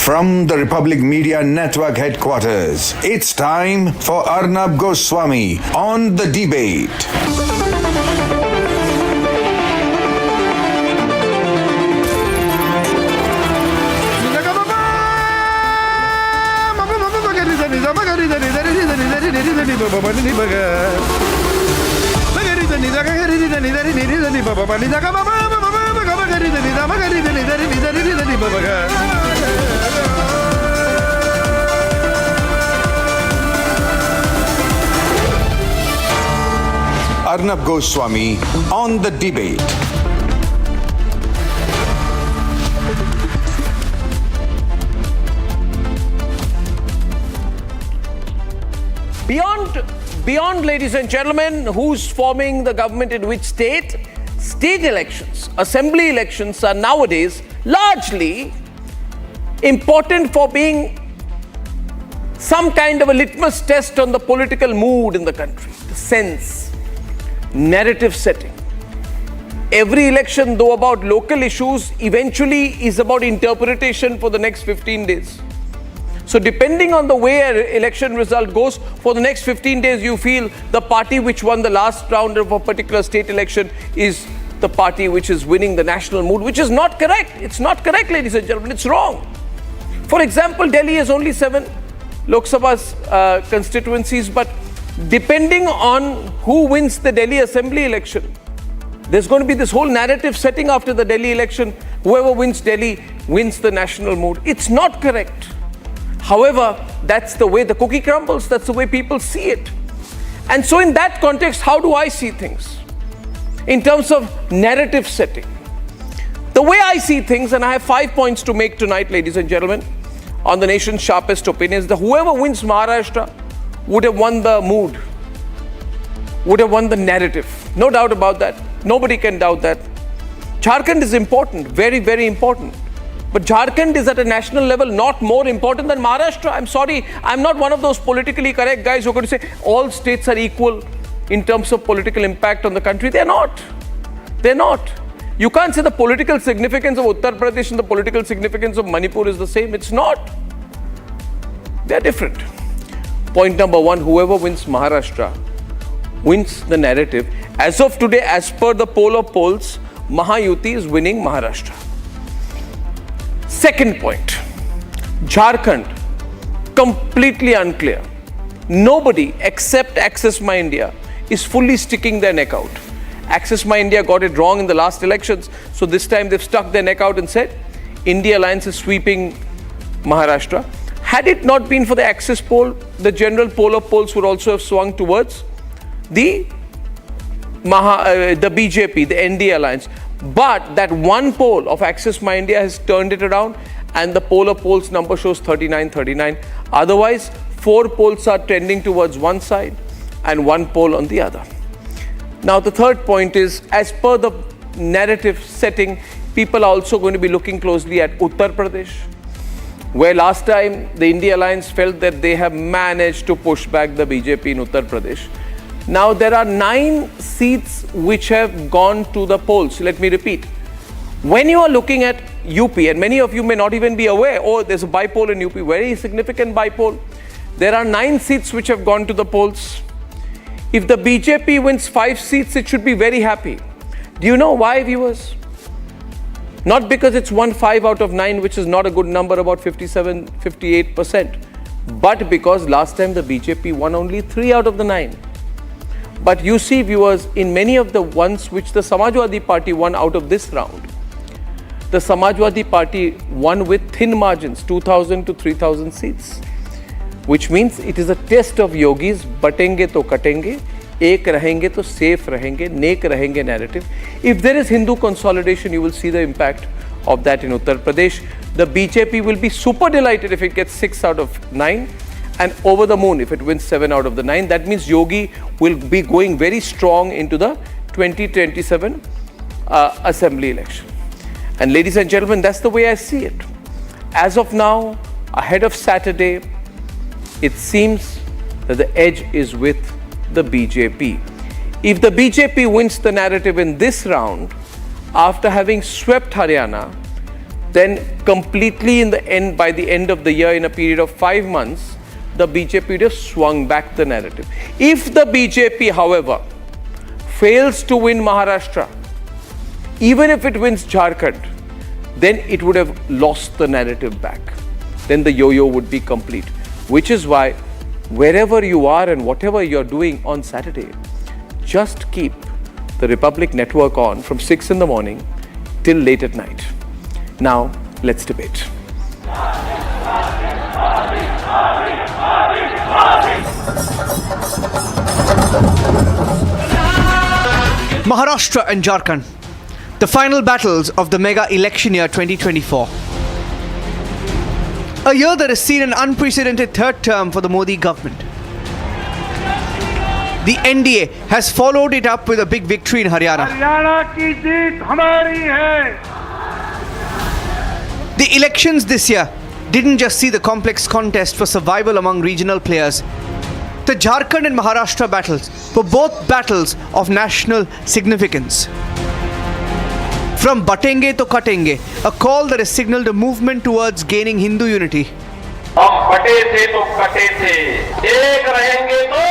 From the Republic Media Network headquarters, it's time for Arnab Goswami on the debate. Arnab Goswami on the debate. Beyond, ladies and gentlemen, who's forming the government in which state, state elections, assembly elections are nowadays largely important for being some kind of a litmus test on the political mood in the country, the sense, narrative setting. Every election, though about local issues, eventually is about interpretation for the next 15 days. So depending on the way an election result goes, for the next 15 days you feel the party which won the last round of a particular state election is the party which is winning the national mood, which is not correct. It's not correct, ladies and gentlemen. It's wrong. For example, Delhi has only 7 Lok Sabha constituencies, but depending on who wins the Delhi Assembly election, there's going to be this whole narrative setting after the Delhi election. Whoever wins Delhi wins the national mood. It's not correct. However, that's the way the cookie crumbles. That's the way people see it. And so in that context, how do I see things? In terms of narrative setting. The way I see things, and I have 5 points to make tonight, ladies and gentlemen, on the nation's sharpest opinions, that whoever wins Maharashtra would have won the mood, would have won the narrative. No doubt about that. Nobody can doubt that. Jharkhand is important, very, very important. But Jharkhand is at a national level not more important than Maharashtra. I'm sorry, I'm not one of those politically correct guys who are going to say all states are equal in terms of political impact on the country. They're not. They're not. You can't say the political significance of Uttar Pradesh and the political significance of Manipur is the same. It's not. They're different. Point number 1, whoever wins Maharashtra wins the narrative. As of today, as per the poll of polls, Mahayuti is winning Maharashtra. Second point, Jharkhand, completely unclear. Nobody except Access My India is fully sticking their neck out. Access My India got it wrong in the last elections, so this time they've stuck their neck out and said, India Alliance is sweeping Maharashtra. Had it not been for the Access poll, the general poll of polls would also have swung towards the BJP, the NDA Alliance. But that one poll of Access My India has turned it around, and the poll of polls number shows 39-39. Otherwise, 4 polls are trending towards one side and 1 poll on the other. Now, the third point is, as per the narrative setting, people are also going to be looking closely at Uttar Pradesh, where last time the India Alliance felt that they have managed to push back the BJP in Uttar Pradesh. Now, there are 9 seats which have gone to the polls. Let me repeat. When you are looking at UP, and many of you may not even be aware, oh, there's a bipoll in UP, very significant bipoll. There are 9 seats which have gone to the polls. If the BJP wins 5 seats, it should be very happy. Do you know why, viewers? Not because it's won 5 out of 9, which is not a good number, about 57, 58%, but because last time the BJP won only 3 out of the 9. But you see, viewers, in many of the ones which the Samajwadi Party won out of this round, the Samajwadi Party won with thin margins, 2,000 to 3,000 seats, which means it is a test of Yogi's Batenge Toh Katenge, Ek Rahenge to Safe Rahenge, Nek Rahenge narrative. If there is Hindu consolidation, you will see the impact of that in Uttar Pradesh. The BJP will be super delighted if it gets 6 out of 9. And over the moon if it wins 7 out of the 9. That means Yogi will be going very strong into the 2027 assembly election. And ladies and gentlemen, that's the way I see it. As of now, ahead of Saturday, it seems that the edge is with the BJP. If the BJP wins the narrative in this round, after having swept Haryana, then completely in the end, by the end of the year, in a period of 5 months, the BJP would have swung back the narrative. If the BJP, however, fails to win Maharashtra, even if it wins Jharkhand, then it would have lost the narrative back. Then the yo-yo would be complete. Which is why, wherever you are and whatever you're doing on Saturday, just keep the Republic Network on from 6 in the morning till late at night. Now, let's debate. Maharashtra and Jharkhand, the final battles of the mega election year 2024. A year that has seen an unprecedented third term for the Modi government. The NDA has followed it up with a big victory in Haryana. Haryana की जीत हमारी है. The elections this year didn't just see the complex contest for survival among regional players. The Jharkhand and Maharashtra battles were both battles of national significance. From Batenge Toh Katenge, a call that has signaled a movement towards gaining Hindu unity. हम बटे थे तो कटे थे, एक रहेंगे तो.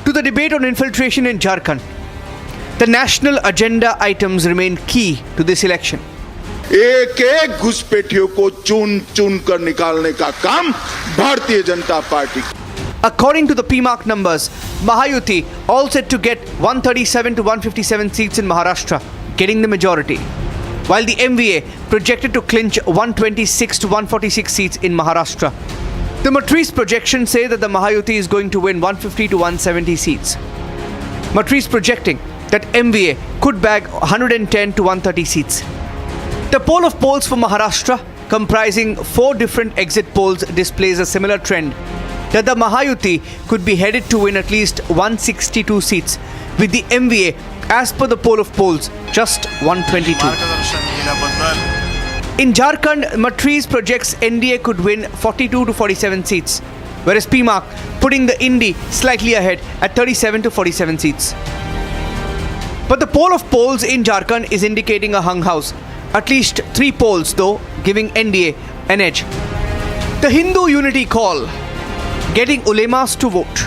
To the debate on infiltration in Jharkhand, the national agenda items remain key to this election. एक एक घुसपैठियों को चुन चुन कर निकालने का काम Bharatiya Janata party. According to the P-MARQ numbers, Mahayuti all set to get 137 to 157 seats in Maharashtra, getting the majority, while the MVA projected to clinch 126 to 146 seats in Maharashtra. The MATRIZE projections say that the Mahayuti is going to win 150 to 170 seats. MATRIZE projecting that MVA could bag 110 to 130 seats. The poll of polls for Maharashtra, comprising 4 different exit polls, displays a similar trend, that the Mahayuti could be headed to win at least 162 seats, with the MVA, as per the poll of polls, just 122. In Jharkhand, MATRIZE projects NDA could win 42 to 47 seats, whereas P-MARQ putting the INDI slightly ahead at 37 to 47 seats. But the poll of polls in Jharkhand is indicating a hung house. At least 3 polls, though, giving NDA an edge. The Hindu unity call, getting ulemas to vote.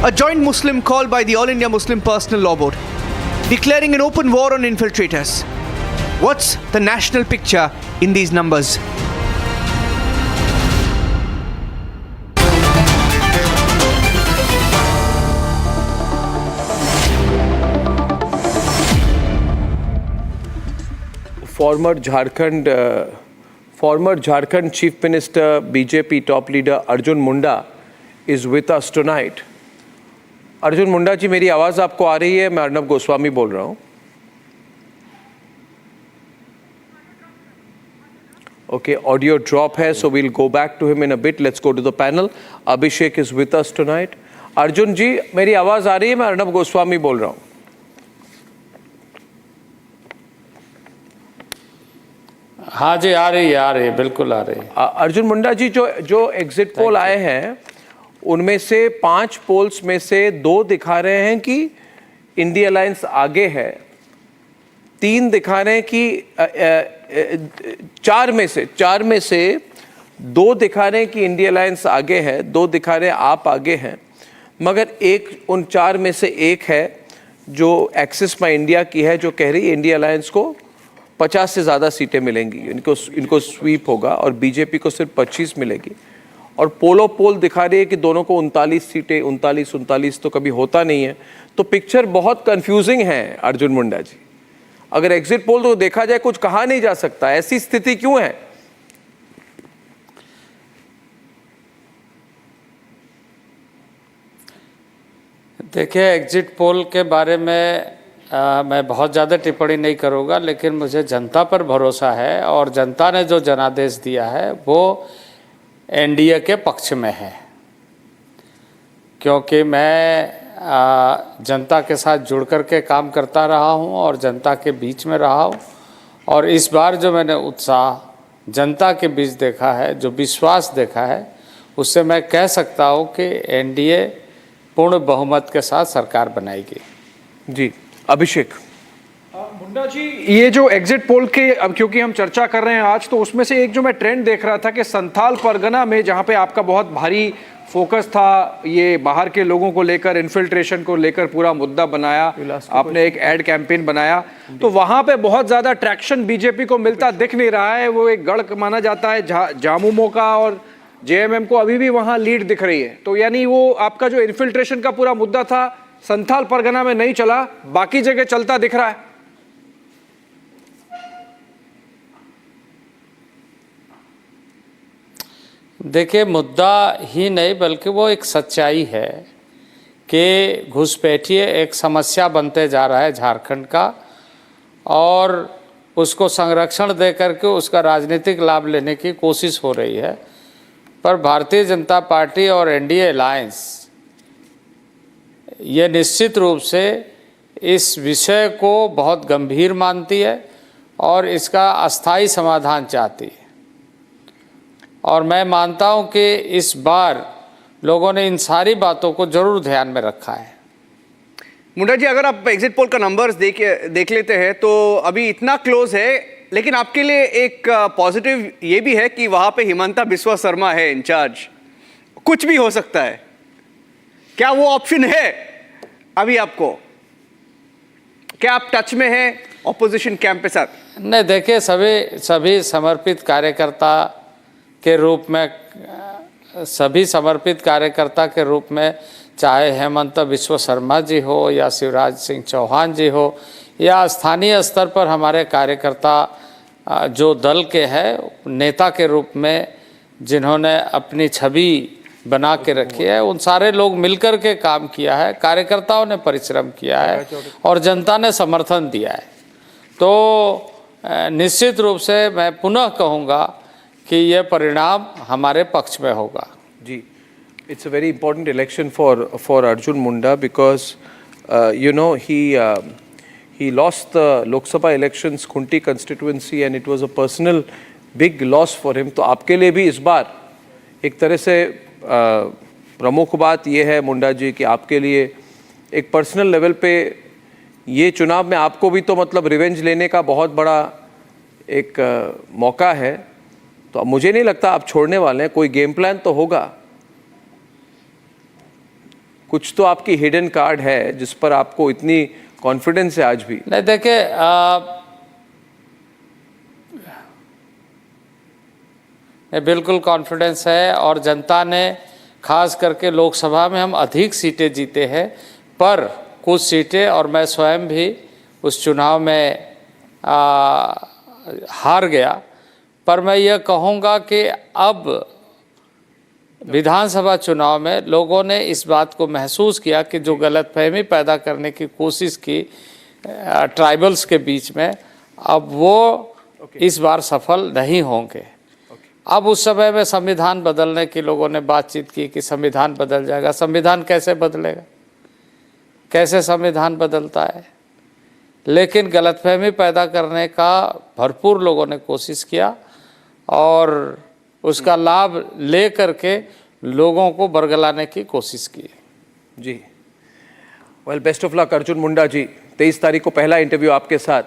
A joint Muslim call by the All India Muslim Personal Law Board, declaring an open war on infiltrators. What's the national picture in these numbers? Former Jharkhand Chief Minister, BJP top leader Arjun Munda is with us tonight. Arjun Munda जी, मेरी आवाज़ आपको आ रही है? मैं अर्नब गोस्वामी बोल रहा हूँ. Okay, audio drop hai, so we'll go back to him in a bit. Let's go to the panel. Abhishek is with us tonight. Arjun ji, मेरी आवाज़ आ रही है? मैं अर्नब गोस्वामी बोल रहा हूँ. हाँ जी, आ रही है, बिल्कुल आ रही है. अर्जुन मुंडा जी, जो एग्जिट पोल आए हैं, उनमें से 5 पोल्स में से 2 दिखा रहे हैं कि इंडिया अलायंस आगे है, 3 दिखा रहे हैं कि 4 में से 2 दिखा रहे हैं कि इंडिया अलायंस आगे है, 2 दिखा रहे हैं आप आगे हैं, मगर उन 4 में से एक है जो एक्सिस माई इंडिया की है, जो कह रही है इंडिया अलायंस को 50 से ज़्यादा सीटें मिलेंगी, इनको स्वीप होगा और बीजेपी को सिर्फ 25 मिलेगी. और पोल दिखा रही है कि दोनों को 39 सीटें, 39 तो कभी होता नहीं है. तो पिक्चर बहुत कंफ्यूजिंग है अर्जुन मुंडा जी. अगर एग्जिट पोल तो देखा जाए कुछ कहा नहीं जा सकता, ऐसी स्थिति क्यों है? देखिए, एग्जिट पोल के बारे में मैं बहुत ज़्यादा टिप्पणी नहीं करूँगा, लेकिन मुझे जनता पर भरोसा है और जनता ने जो जनादेश दिया है वो एनडीए के पक्ष में है, क्योंकि मैं जनता के साथ जुड़ कर के काम करता रहा हूं और जनता के बीच में रहा हूं. और इस बार जो मैंने उत्साह जनता के बीच देखा है, जो विश्वास देखा है, उससे मैं कह सकता हूं कि एनडीए पूर्ण बहुमत के साथ सरकार बनाएगी. जी, अभिषेक. मुंडा जी, ये जो एग्जिट पोल के अब क्योंकि हम चर्चा कर रहे हैं आज, तो उसमें से एक जो मैं ट्रेंड देख रहा था कि संथाल परगना में जहां पे आपका बहुत भारी फोकस था, ये बाहर के लोगों को लेकर, इन्फिल्ट्रेशन को लेकर पूरा मुद्दा बनाया, आपने एक एड कैंपेन बनाया, तो वहां पे बहुत ज्यादा ट्रैक्शन बीजेपी को मिलता दिख नहीं रहा है। वो एक गढ़ माना जाता है जामुमो का, और जेएमएम को अभी भी वहां लीड दिख रही है। तो यानी वो आपका जो इन्फिल्ट्रेशन का पूरा मुद्दा था संथाल परगना में नहीं चला, बाकी जगह चलता दिख रहा है। देखिए, मुद्दा ही नहीं बल्कि वो एक सच्चाई है कि घुसपैठिए एक समस्या बनते जा रहा है झारखंड का, और उसको संरक्षण दे करके उसका राजनीतिक लाभ लेने की कोशिश हो रही है। पर भारतीय जनता पार्टी और एनडीए अलायंस ये निश्चित रूप से इस विषय को बहुत गंभीर मानती है और इसका अस्थायी समाधान चाहती है। और मैं मानता हूं कि इस बार लोगों ने इन सारी बातों को जरूर ध्यान में रखा है। मुंडा जी, अगर आप एग्जिट पोल का नंबर्स देख लेते हैं तो अभी इतना क्लोज है, लेकिन आपके लिए एक पॉजिटिव ये भी है कि वहां पे हिमंता बिस्वा शर्मा है इंचार्ज, कुछ भी हो सकता है। क्या वो ऑप्शन है अभी आपको? क्या आप टच में हैं ऑपोजिशन कैंप के साथ? नहीं, देखिए, सभी समर्पित कार्यकर्ता के रूप में चाहे हेमंत बिस्वा शर्मा जी हो या शिवराज सिंह चौहान जी हो या स्थानीय स्तर पर हमारे कार्यकर्ता जो दल के हैं, नेता के रूप में जिन्होंने अपनी छवि बना के रखी है, उन सारे लोग मिलकर के काम किया है, कार्यकर्ताओं ने परिश्रम किया है और जनता ने समर्थन दिया है। तो निश्चित रूप से मैं पुनः कहूँगा कि यह परिणाम हमारे पक्ष में होगा। जी, it's a very important election for Arjun Munda because he lost the Lok Sabha elections Khunti constituency and it was a personal big loss for him. तो आपके लिए भी इस बार एक तरह से प्रमुख बात यह है मुंडा जी कि आपके लिए एक पर्सनल लेवल पे ये चुनाव में आपको भी तो मतलब रिवेंज लेने का बहुत बड़ा एक मौका है। तो अब मुझे नहीं लगता आप छोड़ने वाले हैं, कोई गेम प्लान तो होगा, कुछ तो आपकी हिडन कार्ड है जिस पर आपको इतनी कॉन्फिडेंस है आज भी। नहीं, देखिए, बिल्कुल कॉन्फिडेंस है और जनता ने खास करके लोकसभा में हम अधिक सीटें जीते हैं, पर कुछ सीटें और मैं स्वयं भी उस चुनाव में हार गया। पर मैं यह कहूँगा कि अब विधानसभा चुनाव में लोगों ने इस बात को महसूस किया कि जो गलतफहमी पैदा करने की कोशिश की ट्राइबल्स के बीच में, अब वो इस बार सफल नहीं होंगे। अब उस समय में संविधान बदलने की लोगों ने बातचीत की कि संविधान बदल जाएगा। संविधान कैसे बदलेगा? कैसे संविधान बदलता है? लेकिन गलतफहमी पैदा करने का भरपूर लोगों ने कोशिश किया और उसका लाभ ले करके लोगों को बरगलाने की कोशिश की। जी, well, best of luck Arjun Munda ji. 23 तारीख को पहला इंटरव्यू आपके साथ,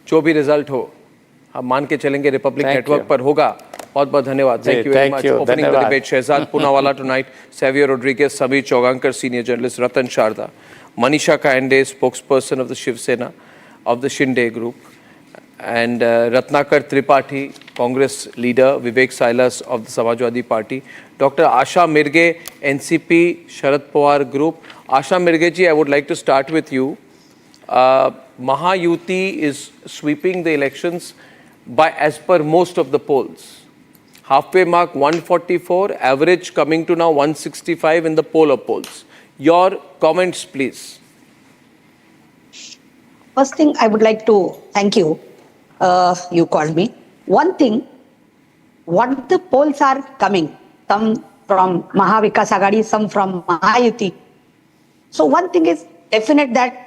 जो भी रिजल्ट हो हम मान के चलेंगे रिपब्लिक नेटवर्क पर होगा। बहुत बहुत धन्यवाद। Thank you very much. Opening the debate, Shehzad Poonawalla tonight, Savio Rodrigues, Sameer Chaugankar senior journalist, Ratan Sharda, Manisha Kayande spokesperson of the Shiv Sena of the Shinde group, and Ratnakar Tripathi, Congress leader, Vivek SILAS of the Samajwadi Party, Dr. ASHA MIRGE, NCP Sharad Pawar Group. ASHA MIRGE ji, I would like to start with you. Mahayuti is sweeping the elections by as per most of the polls. Halfway mark 144, average coming to now 165 in the poll of polls. Your comments, please. First thing, I would like to thank you. You called me. One thing, what the polls are coming, some from Maha Vikas Agadi, some from Mahayuti. So one thing is definite that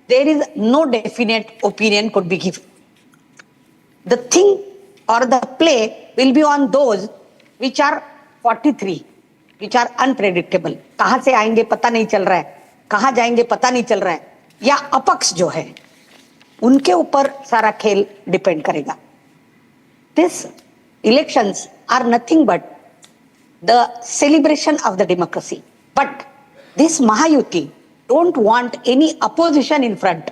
there is no definite opinion could be given. The thing or the play will be on those which are 43, which are unpredictable. कहाँ से आएंगे पता नहीं चल रहा है, कहाँ जाएंगे पता नहीं चल रहा है, या अपक्ष जो है उनके ऊपर सारा खेल डिपेंड करेगा. This elections are nothing but the celebration of the democracy. But this Mahayuti don't want any opposition in front.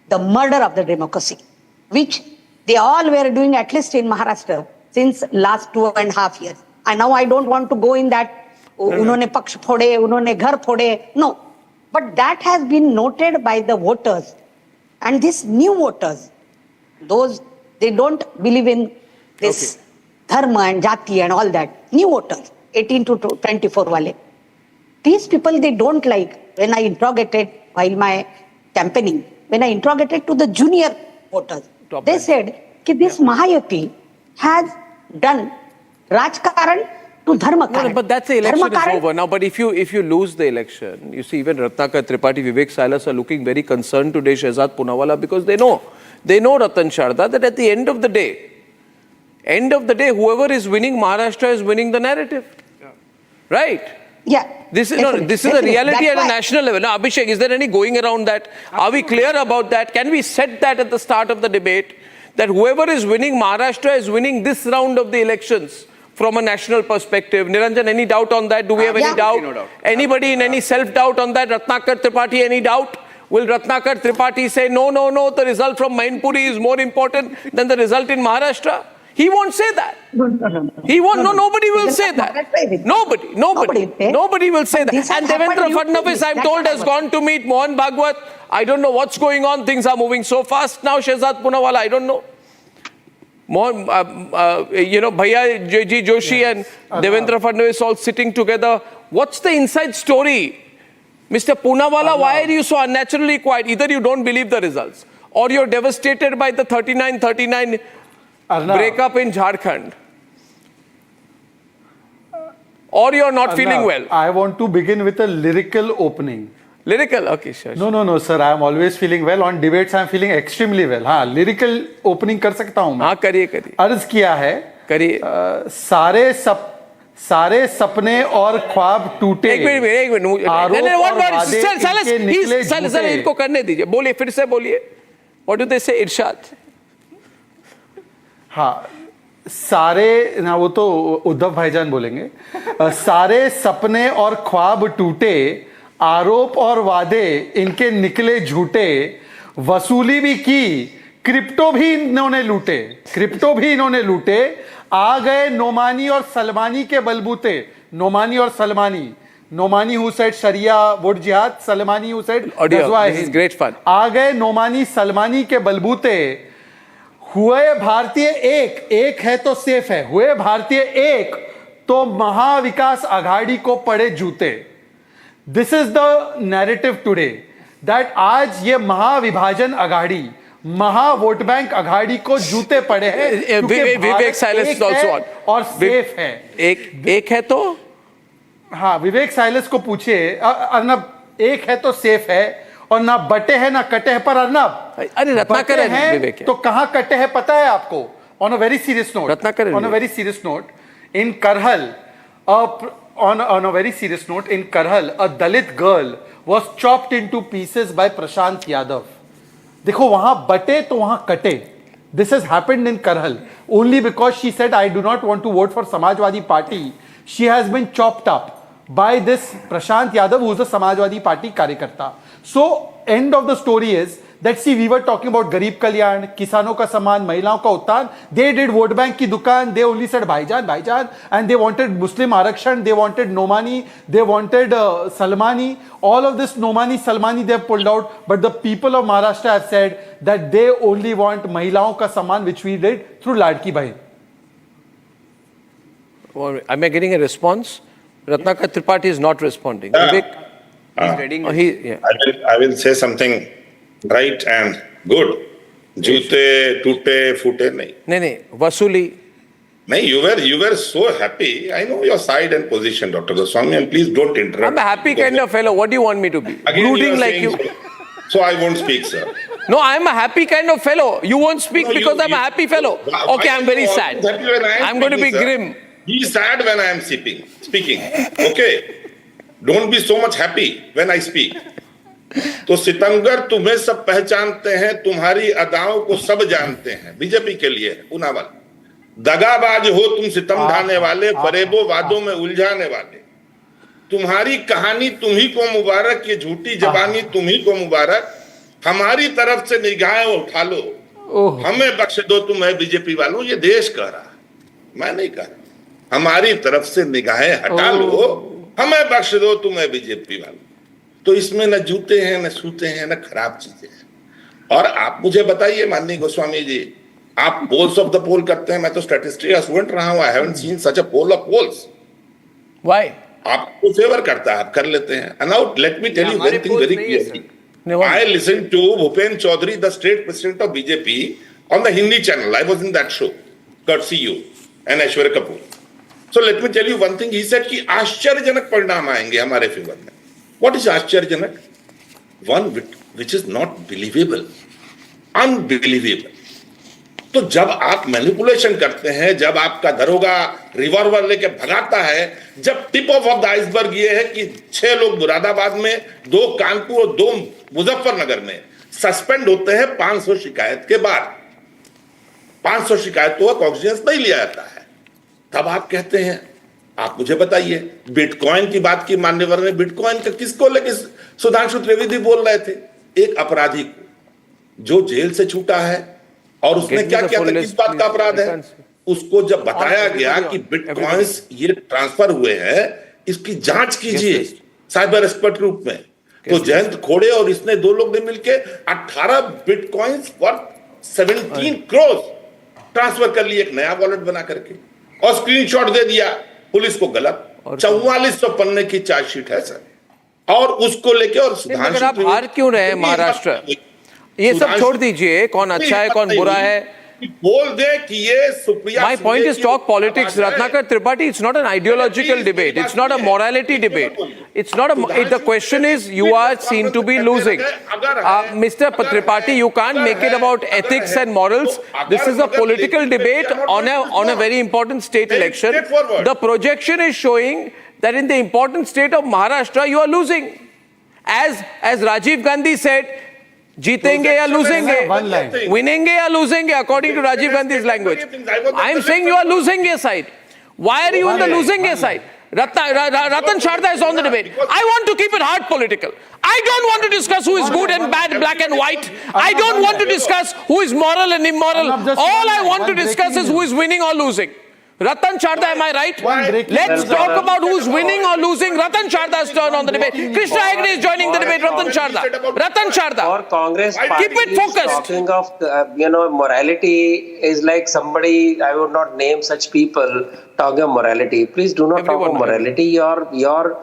The murder of the democracy, which they all were doing at least in Maharashtra since last 2.5 years. And now I don't want to go in that. उन्होंने पक्ष फोड़े, उन्होंने घर फोड़े. No, but that has been noted by the voters, and these new voters, those they don't believe in this dharma and jati and all that. New voters, 18 to 24 wale. These people they don't like. When I interrogated while my campaigning, when I interrogated to the junior voters, they said that this Mahayuti has done Rajkaran to Dharmakaran. No, but that's the election is over now. But if you lose the election, you see even Ratnakar, Tripathi, Vivek, Silas are looking very concerned today, SHEHZAD, POONAWALA, because they know Ratan, Sharada, that at the end of the day, whoever is winning Maharashtra is winning the narrative. Yeah. Right? Yeah. This is a reality at a national level. Now, Abhishek, is there any going around that? Are we clear about that? Can we set that at the start of the debate? That whoever is winning Maharashtra is winning this round of the elections from a national perspective. Niranjan, any doubt on that? Do we have any doubt? No doubt. Anybody in any self-doubt on that? Ratnakar, Tripathi, any doubt? Will Ratnakar, Tripathi say, no, the result from Mainpuri is more important than the result in Maharashtra? He won't say that. He won't. No, nobody will say that. Nobody will say that. And Devendra Fadnavis, I'm told, has gone to meet Mohan Bhagwat. I don't know what's going on. Things are moving so fast now, SHEHZAD, POONAWALA. I don't know. Mohan, Bhaiya J.G. Joshi and Devendra Fadnavis all sitting together. What's the inside story? Mr. POONAWALA, why are you so unnaturally quiet? Either you don't believe the results or you're devastated by the 39-39 breakup in Jharkhand, or you're not feeling well. I want to begin with a lyrical opening. Lyrical? Okay, sure. No, sir. I am always feeling well. On debates, I am feeling extremely well. हाँ, lyrical opening कर सकता हूँ मैं. हाँ, करिए. अर्ज किया है. करिए. सारे सपने और ख्वाब टूटे. एक मिनट. Silas, इनको करने दीजिए. बोलिए, फिर से बोलिए. What do they say, Irshad? हाँ, सारे ना वो तो उद्धव भाईजान बोलेंगे. सारे सपने और ख्वाब टूटे, आरोप और वादे इनके निकले झूठे, वसूली भी की, क्रिप्टो भी इन्होंने लूटे, आ गए नोमानी और सलमानी के बलबूते. Nomani who said Sharia would jihad, Salmani who said this is great fun. आ गए नोमानी सलमानी के बलबूते, हुए भारतीय एक है तो सेफ है, हुए भारतीय एक तो महाविकास आघाड़ी को पड़े जूते. This is the narrative today that आज ये महाविभाजन आघाड़ी, महा वोट बैंक आघाड़ी को जूते पड़े हैं. विवेक साइलेंस और सेफ है. एक है तो हाँ, विवेक साइलेंस को पूछिए. अर्नब, एक है तो सेफ है और ना बटे हैं ना कटे हैं. पर अर्नब, अरे रत्नाकर है तो कहां कटे हैं पता है आपको? On a very serious note, in Karhal, on a very serious note, in Karhal, a Dalit girl was chopped into pieces by Prashant Yadav. देखो वहां बटे तो वहां कटे. This has happened in Karhal only because she said I do not want to vote for Samajwadi Party. She has been chopped up by this Prashant Yadav, who is a Samajwadi Party कार्यकर्ता. So end of the story is that, see, we were talking about Garib Kalyan, Kisanon ka Samman, Mahilaon ka Uttan. They did vote bank ki dukaan. They only said Bhaijan, and they wanted Muslim Arakshan, they wanted Nomani, they wanted Salmani. All of this Nomani, Salmani they have pulled out. But the people of Maharashtra have said that they only want Mahilaon ka Samman, which we did through Ladki Bahin. Am I getting a response? Ratnakar Tripathi is not responding. Vivek, I will say something right and good. Jute, tute, fute, nahi. Vasuli. Nahi, you were so happy. I know your side and position, Dr. Goswami, and please don't interrupt. I'm a happy kind of fellow. What do you want me to be? Brooding like you. So I won't speak, sir. No, I'm a happy kind of fellow. You won't speak because I'm a happy fellow. Okay, I'm very sad. I'm going to be grim. Be sad when I am speaking. Okay? Don't be so much happy when I speak. तो सितमगर तुम्हें सब पहचानते हैं, तुम्हारी अदाओं को सब जानते हैं। बीजेपी के लिए पूनावाला, दगाबाज हो तुम, सितम ढाने वाले, फरेबो वादों में उलझाने वाले। तुम्हारी कहानी तुम्ही को मुबारक, ये झूठी जबानी तुम्ही को मुबारक। हमारी तरफ से निगाहें उठा लो, हमें बख्श दो तुम्हें बीजेपी वालों। ये देश कह रहा, मैं नहीं कह रहा। हमारी तरफ से निगाहें हटा लो, हमें बख्श दो तुम्हें बीजेपी वालों। तो इसमें न जूते हैं, न सूते हैं, न खराब चीजें हैं। और आप मुझे बताइए माननीय गोस्वामी जी, आप पोल्स ऑफ द पोल करते हैं। मैं तो स्टैटिस्टिक्स का स्टूडेंट रहा हूं। I haven't seen such a poll of polls. Why? आपको फेवर करता है, आप कर लेते हैं। And now let me tell you one thing very clearly. I listened to Bhupen Chaudhary, the state president of BJP, on the Hindi channel. I was in that show, courtesy you and Aishwarya Kapoor. So let me tell you one thing. He said कि आश्चर्यजनक परिणाम आएंगे हमारे favour में। What is आश्चर्यजनक? One which is not believable, unbelievable. तो जब आप मैनिपुलेशन करते हैं, जब आपका दरोगा रिवॉल्वर लेके भगाता है, जब टिप ऑफ द आइसबर्ग ये है कि 6 लोग मुरादाबाद में, 2 कानपुर और 2 मुजफ्फरनगर में सस्पेंड होते हैं 500 शिकायत के बाद। 500 शिकायतों का कॉग्निजेंस नहीं लिया जाता है, तब आप कहते हैं। आप मुझे बताइए, बिटकॉइन की बात की मान्यवर ने, बिटकॉइन का किसको लेके सुधांशु त्रिवेदी बोल रहे थे? एक अपराधी को जो जेल से छूटा है, और उसने क्या किया था, किस बात का अपराध है? उसको जब बताया गया कि बिटकॉइंस ये ट्रांसफर हुए हैं, इसकी जांच कीजिए साइबर एक्सपर्ट के रूप में। तो जयंत खोड़े और इसने 2 लोग ने मिलके 18 बिटकॉइंस फॉर 17 करोड़ ट्रांसफर कर लिए, एक नया वॉलेट बना करके, और स्क्रीनशॉट दे दिया पुलिस को गलत। 4400 पन्ने की चार्जशीट है सर, और उसको लेके। और अगर आप हार क्यों रहे महाराष्ट्र? ये सब छोड़ दीजिए, कौन अच्छा है कौन बुरा है, बोल दे कि ये Supriya. My point is talk politics, Ratnakar Tripathi. It's not an ideological debate. It's not a morality debate. It's not a. The question is, you are seen to be losing. Mr. Tripathi, you can't make it about ethics and morals. This is a political debate on a very important state election. The projection is showing that in the important state of Maharashtra, you are losing. As Rajiv Gandhi said, जीतेंगे या लूजेंगे, विनेंगे या लूजेंगे, according to Rajiv Gandhi's language. I am saying you are losing your side. Why are you in the losing your side? Ratan Sharada is on the debate. I want to keep it hard political. I don't want to discuss who is good and bad, black and white. I don't want to discuss who is moral and immoral. All I want to discuss is who is winning or losing. Ratan Sharada, am I right? Let's talk about who's winning or losing. Ratan Sharada's turn on the debate. Krishna Hegde is joining the debate. Ratan Sharada. Ratan Sharada. Or Congress party keep it focused. Talking of morality is like somebody, I would not name such people, talking of morality. Please do not talk of morality. Your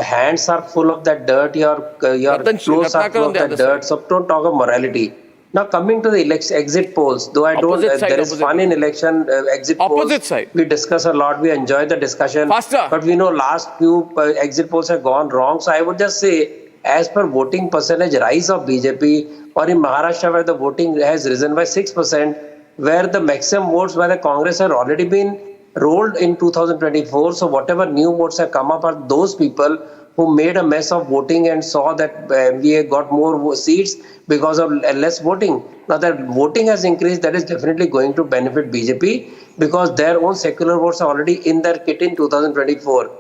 hands are full of that dirt. Your clothes are full of that dirt. So don't talk of morality. Now coming to the exit polls, though I don't, there is fun in election exit polls. Opposite side. We discuss a lot, we enjoy the discussion. Faster. But we know last few exit polls have gone wrong. So I would just say, as per voting percentage rise of BJP, or in Maharashtra where the voting has risen by 6%, where the maximum votes by the Congress have already been rolled in 2024. So whatever new votes have come up are those people who made a mess of voting and saw that MVA got more seats because of less voting. Now that voting has increased, that is definitely going to benefit BJP because their own secular votes are already in their kit in 2024.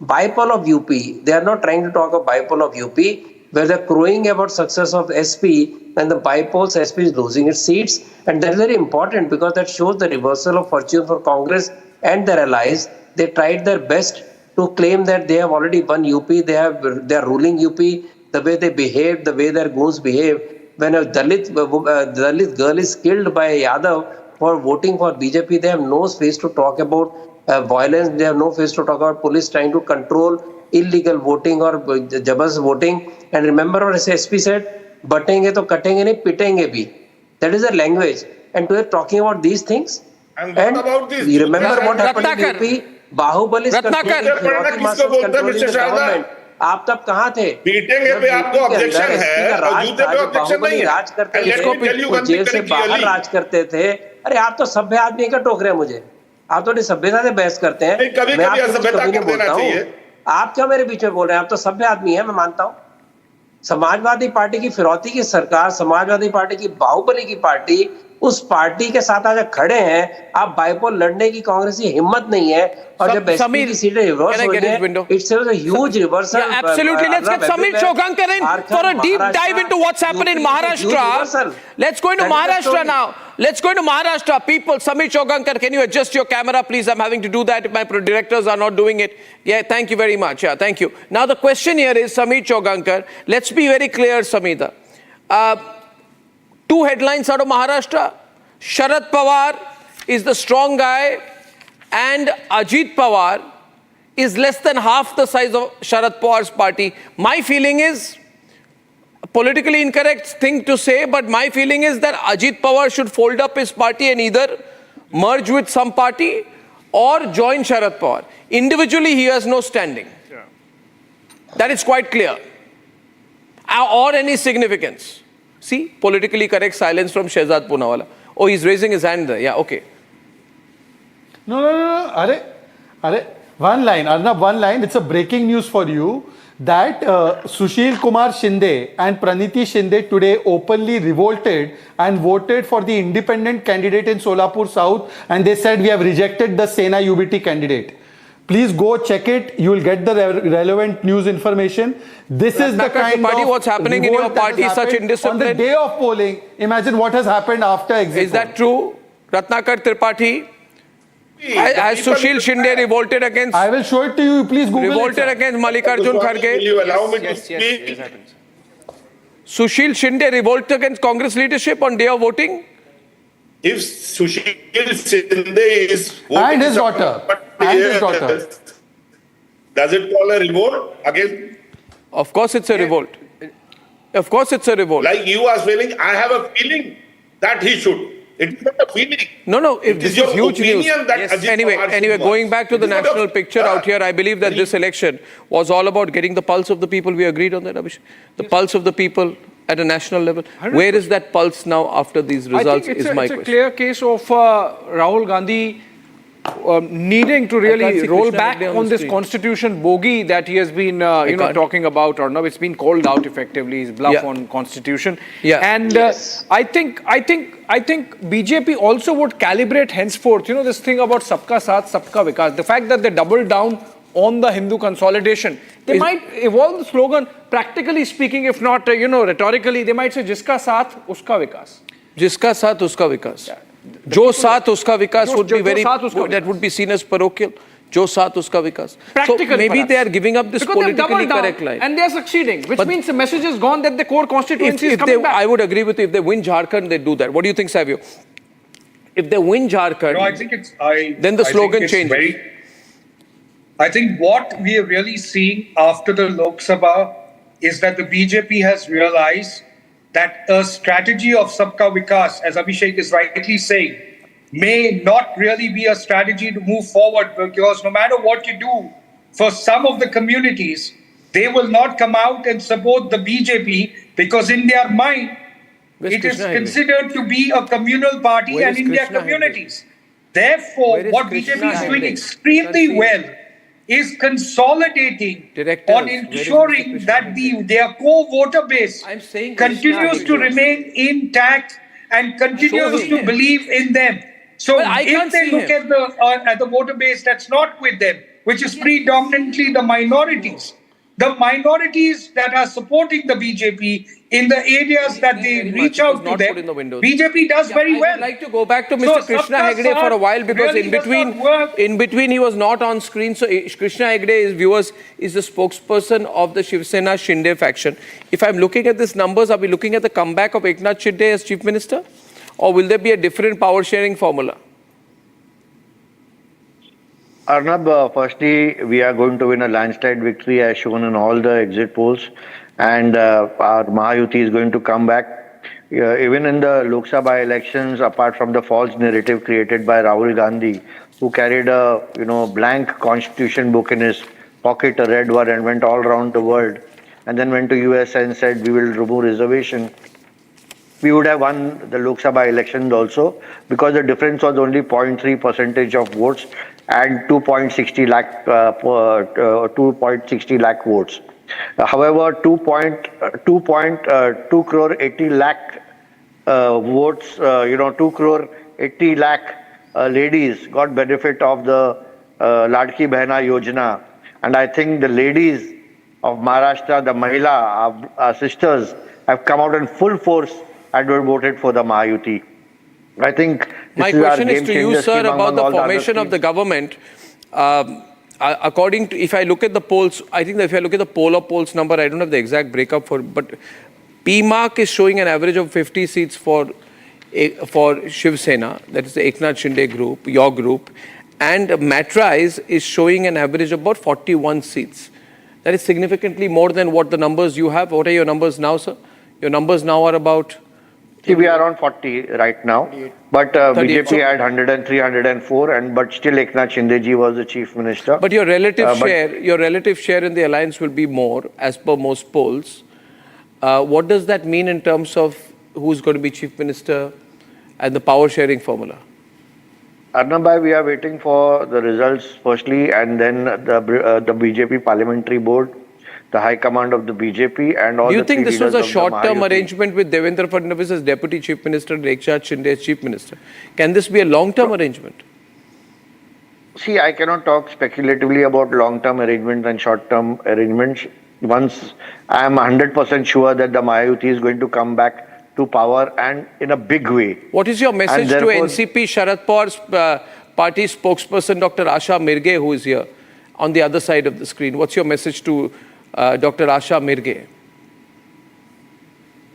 Bipoll of UP, they are not trying to talk of bipoll of UP, where they're crowing about success of SP and the bipolls SP is losing its seats. And that is very important because that shows the reversal of fortune for Congress and their allies. They tried their best to claim that they have already won UP, they are ruling UP, the way they behave, the way their goons behave. When a Dalit girl is killed by a Yadav for voting for BJP, they have no space to talk about violence, they have no space to talk about police trying to control illegal voting or jabas voting. And remember what SP said, Batenge Toh Katenge nahi, pitenge bhi. That is the language. And today talking about these things. And what about this? You remember what happened in UP? Baahubali आप तब कहाँ थे? पीटेंगे पे आपको objection है और जूते पे ऑब्जेक्शन नहीं है। राज करते थे, जेल से बाहर राज करते थे। अरे आप तो सभ्य आदमी का टोक रहे हैं मुझे। आप तो सभ्यता से बहस करते हैं। मैं आपको कभी नहीं बोलता हूँ। आप क्या मेरे बीच में बोल रहे हैं? आप तो सभ्य आदमी है, मैं मानता हूँ। समाजवादी पार्टी की फिरौती की सरकार, समाजवादी पार्टी की बाहुबली की पार्टी, उस पार्टी के साथ आज खड़े हैं। आप बाइपोल लड़ने की कांग्रेस की हिम्मत नहीं है, और जब एसपी की सीटें रिवर्स हो रही हैं, it's a huge reversal. Yeah, absolutely. Let's get Samir Chogaonkar in for a deep dive into what's happened in Maharashtra. Let's go into Maharashtra now. Let's go into Maharashtra. People, Samir Chogaonkar, can you adjust your camera, please? I'm having to do that if my directors are not doing it. Yeah, thank you very much. Yeah, thank you. Now the question here is, Samir Chogaonkar, let's be very clear, Samita. Two headlines out of Maharashtra. Sharad Pawar is the strong guy and Ajit Pawar is less than half the size of Sharad Pawar's party. My feeling is, politically incorrect thing to say, but my feeling is that Ajit Pawar should fold up his party and either merge with some party or join Sharad Pawar. Individually, he has no standing. Yeah. That is quite clear. Or any significance. See, politically correct silence from SHEHZAD Poonawala. Oh, he's raising his hand there. Yeah, okay. No. Are, one line, Arnab, one line. It's a breaking news for you that Sushil Kumar Shinde and Praniti Shinde today openly revolted and voted for the independent candidate in Solapur South, and they said we have rejected the SENA UBT candidate. Please go check it. You will get the relevant news information. This is the kind of what's happening in your party, such indiscipline. On the day of polling, imagine what has happened after exit. Is that true? Ratnakar Tripathi? Has Sushil Shinde revolted against... I will show it to you. Please Google revolted it, against Mallikarjun Kharge? Will you allow me to speak? Yes. Sushil Shinde revolted against Congress leadership on day of voting? If Sushil Shinde is... And his daughter. Does it call a revolt again? Of course it's a revolt. Of course it's a revolt. Like you are feeling, I have a feeling that he should. It's not a feeling. No, if this is huge news. Yes. Anyway, going back to the national picture out here, I believe that this election was all about getting the pulse of the people. We agreed on that, Abhishek. The pulse of the people at a national level. 100%. Where is that pulse now after these results? I think it's a clear case of Rahul Gandhi needing to really roll back on this constitution bogey that he has been talking about, or now it's been called out effectively, his bluff on constitution. And I think BJP also would calibrate henceforth, this thing about sabka saath, sabka vikas, the fact that they doubled down on the Hindu consolidation. They might evolve the slogan, practically speaking, if not, rhetorically, they might say, jiska saath, uska vikas. Jiska saath, uska vikas. Yeah. Jo saath uska vikas would be very, that would be seen as parochial. Jo saath uska vikas. Practical, so maybe perhaps. They are giving up this because politically correct line. And they are succeeding, which means the message is gone that the core constituency is coming back. I would agree with you. If they win Jharkhand, they do that. What do you think, Savio? If they win Jharkhand, no, I think then the slogan changes. I think what we are really seeing after the Lok Sabha is that the BJP has realized that a strategy of Sabka Vikas, as Abhishek is rightly saying, may not really be a strategy to move forward, because no matter what you do for some of the communities, they will not come out and support the BJP because in their mind, it is considered to be a communal party and in their communities. Therefore, what BJP is doing extremely well is consolidating on ensuring that their core voter base continues to remain intact and continues to believe in them. So if they look at the voter base that's not with them, which is predominantly the minorities that are supporting the BJP in the areas that they reach out to them, BJP does very well. I'd like to go back to Mr. Krishna Hegde for a while, because in between he was not on screen. So Krishna Hegde, viewers, is the spokesperson of the Shiv Sena Shinde faction. If I'm looking at these numbers, are we looking at the comeback of Eknath Shinde as Chief Minister? Or will there be a different power sharing formula? Arnab, firstly, we are going to win a landslide victory as shown in all the exit polls, and our Mahayuti is going to come back. Even in the Lok Sabha elections, apart from the false narrative created by Rahul Gandhi, who carried a blank constitution book in his pocket, a red one, and went all around the world, and then went to US and said we will remove reservation, we would have won the Lok Sabha elections also, because the difference was only 0.3% of votes and 2.60 lakh votes. However, 2 crore 80 lakh votes, 2 crore 80 lakh ladies got benefit of the Ladki Behna Yojana. And I think the ladies of Maharashtra, the Mahila, our sisters, have come out in full force and voted for the Mahayuti. I think my question is to you, sir, about the formation of the government. According to, if I look at the polls, I think that if I look at the poll of polls number, I don't have the exact breakup for, but P-MARQ is showing an average of 50 seats for Shiv Sena, that is the Eknath Shinde group, your group, and MATRIZE is showing an average of about 41 seats. That is significantly more than what the numbers you have. What are your numbers now, sir? Your numbers now are about... See, we are on 40 right now, but BJP had 103, 104, but still Eknath Shinde-ji was the chief minister. But your relative share in the alliance will be more, as per most polls. What does that mean in terms of who's going to be chief minister and the power sharing formula? Arnab bhai, we are waiting for the results firstly, and then the BJP parliamentary board, the high command of the BJP, and all. Do you think this was a short-term arrangement with Devendra Fadnavis as deputy chief minister and Eknath Shinde as chief minister? Can this be a long-term arrangement? See, I cannot talk speculatively about long-term arrangements and short-term arrangements. Once I am 100% sure that the Mahayuti is going to come back to power and in a big way. What is your message to NCP Sharad Pawar's party spokesperson, Dr. ASHA MIRGE, who is here on the other side of the screen? What's your message to Dr. ASHA MIRGE?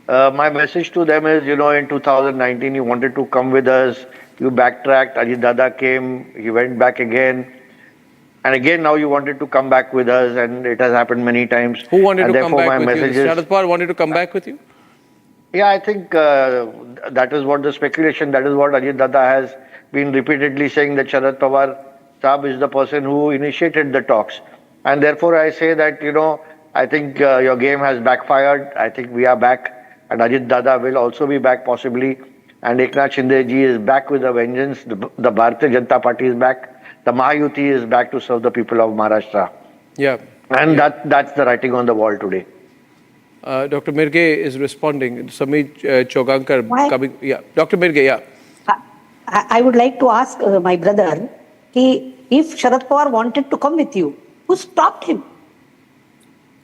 My message to them is, in 2019, you wanted to come with us. You backtracked. Ajit Dada came. He went back again. And again, now you wanted to come back with us, and it has happened many times. Who wanted to come back with you? Sharad Pawar wanted to come back with you? Yeah, I think that is what the speculation, that is what Ajit Dada has been repeatedly saying, that Sharad Pawar Saab is the person who initiated the talks. And therefore, I say that, I think your game has backfired. I think we are back, and Ajit Dada will also be back possibly. And Eknath Shinde-ji is back with a vengeance. The Bharatiya Janata Party is back. The Mahayuti is back to serve the people of Maharashtra. Yeah. And that's the writing on the wall today. Dr. MIRGE is responding. Samir CHOUGAONKAR coming. Yeah. Dr. MIRGE, yeah. I would like to ask my brother, if Sharad Pawar wanted to come with you, who stopped him?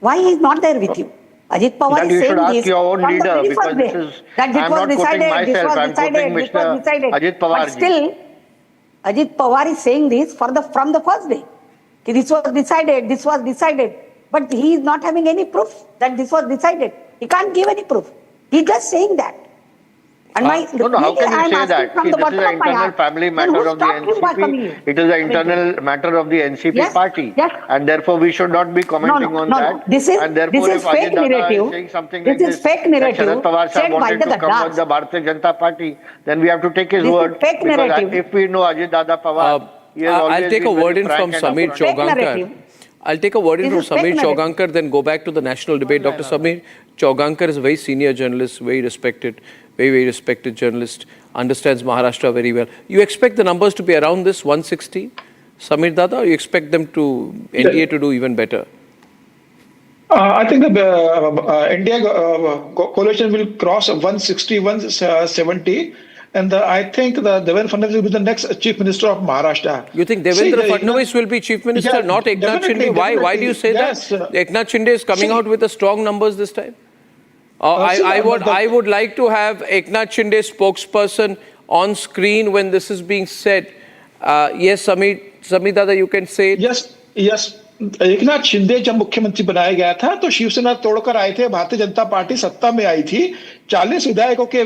Why he is not there with you? Ajit Pawar is saying this your own from leader, the very first day. That this was decided, this was decided, this was decided. Ajit Pawar but still, Ajit Pawar is saying this from the first day. This was decided, this was decided. But he is not having any proof that this was decided. He can't give any proof. He is just saying that. And how can you say that? See, this is an internal family matter of the NCP. It is an internal matter of the NCP party. Yes. And therefore, we should not be commenting on that. This is fake narrative. This is fake narrative. Sharad Pawar Sahib wanted to come with the Bharatiya Janata Party. Then we have to take his word. Fake narrative. If we know Ajit Dada Pawar, I'll take a word in from Samir CHOUGAONKAR. I'll take a word in from Samir CHOUGAONKAR, then go back to the national debate. Dr. Samir CHOUGAONKAR is a very senior journalist, very respected journalist, understands Maharashtra very well. You expect the numbers to be around this 160, Samir Dada, or you expect them to, NDA to do even better? I think the India coalition will cross 160, 170. And I think Devendra Fadnavis will be the next chief minister of Maharashtra. You think Devendra Fadnavis will be chief minister, not Eknath Shinde? Why do you say that? Eknath Shinde is coming out with the strong numbers this time. I would like to have Eknath Shinde spokesperson on screen when this is being said. Yes, Samir Dada, you can say it. Yes. Eknath Shinde जब मुख्यमंत्री बनाया गया था तो शिवसेना तोड़कर आए थे, Bharatiya Janata party सत्ता में आई थी, 40 विधायकों के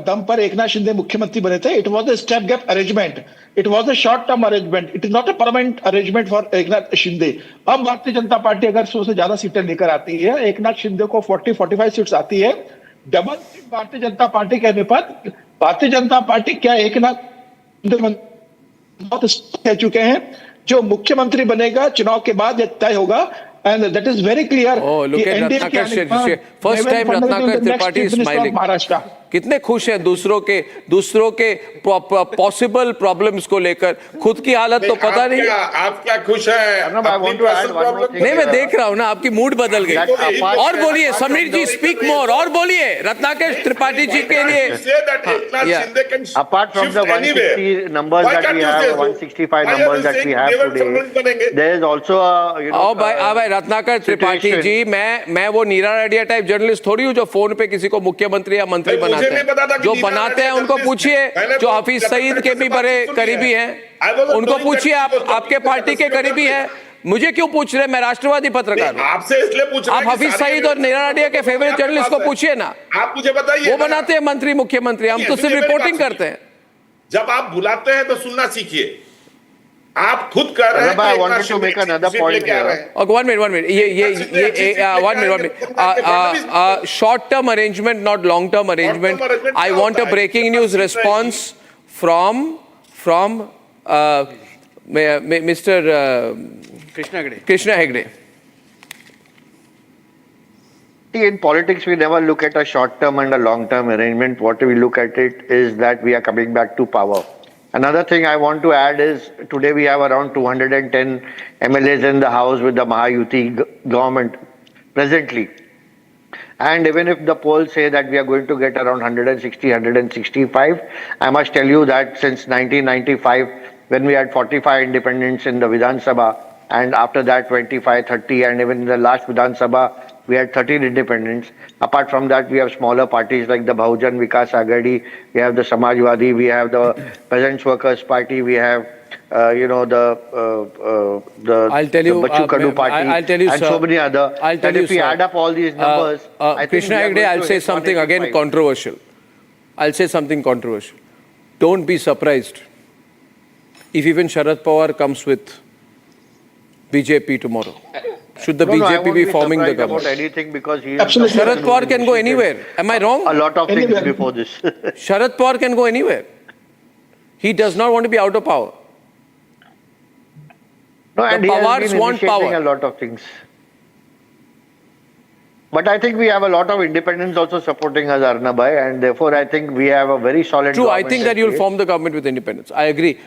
दम पर एकनाथ शिंदे मुख्यमंत्री बने थे. It was a step gap arrangement, it was a short term arrangement, it is not a permanent arrangement for Eknath Shinde. अब भारतीय जनता पार्टी अगर 100 से ज्यादा सीटें लेकर आती है, एकनाथ शिंदे को 40-45 सीट्स आती है, double seat Bharatiya Janata party कहने पर भारतीय जनता पार्टी क्या एकनाथ बहुत कह चुके हैं, जो मुख्यमंत्री बनेगा चुनाव के बाद यह तय होगा. and that is very clear. Oh, look at Ratnakar. First time Ratnakar Tripathi is smiling. कितने खुश हैं दूसरों के पॉसिबल प्रॉब्लम्स को लेकर, खुद की हालत तो पता नहीं। आप क्या खुश हैं? नहीं, मैं देख रहा हूँ ना, आपकी मूड बदल गई। और बोलिए समीर जी, स्पीक मोर, और बोलिए रत्नाकर त्रिपाठी जी के लिए। Apart from the 160 numbers that we have, 165 numbers that we have today, there is also a, you know, भाई रत्नाकर त्रिपाठी जी, मैं वो नीरा रेडिया टाइप जर्नलिस्ट थोड़ी हूँ जो फोन पे किसी को मुख्यमंत्री या मंत्री बनाते हैं। जो बनाते हैं उनको पूछिए, जो हफीज सईद के भी बड़े करीबी हैं, उनको पूछिए। आपके पार्टी के करीबी हैं, मुझे क्यों पूछ रहे? मैं राष्ट्रवादी पत्रकार हूं। आपसे इसलिए पूछ रहा हूं, आप हफीज सईद और नीरा रेडिया के फेवरेट जर्नलिस्ट को पूछिए ना। आप मुझे बताइए, वो बनाते हैं मंत्री मुख्यमंत्री, हम तो सिर्फ रिपोर्टिंग करते हैं। जब आप बुलाते हैं तो सुनना सीखिए। आप खुद कर रहे हैं। I wanted to make another point here. Okay, 1 minute. One minute. Short-term arrangement, not long-term arrangement. I want a breaking news response from Mr. Krishna Hegde. See, in politics, we never look at a short-term and a long-term arrangement. What we look at it is that we are coming back to power. Another thing I want to add is today we have around 210 MLAs in the house with the Mahayuti government presently. And even if the polls say that we are going to get around 160, 165, I must tell you that since 1995, when we had 45 independents in the Vidhan Sabha, and after that 25, 30, and even in the last Vidhan Sabha, we had 13 independents. Apart from that, we have smaller parties like the Bahujan Vikas Agadi, we have the Samajwadi, we have the Peasants Workers Party, we have the Bachu Kadu Party, and sir, so many other. That if we add up all these numbers, Krishna Hegde, I'll say something again controversial. Don't be surprised if even Sharad Pawar comes with BJP tomorrow. Should the BJP be forming the government? About anything because he Sharad Pawar can go anywhere. Am I wrong? A lot of things before this. Sharad Pawar can go anywhere. He does not want to be out of power. No, and the he has Pawars been want power. A lot of things. But I think we have a lot of independents also supporting us, Arnab, and therefore I think we have a very solid True, I think that you'll form the government with independents. I agree.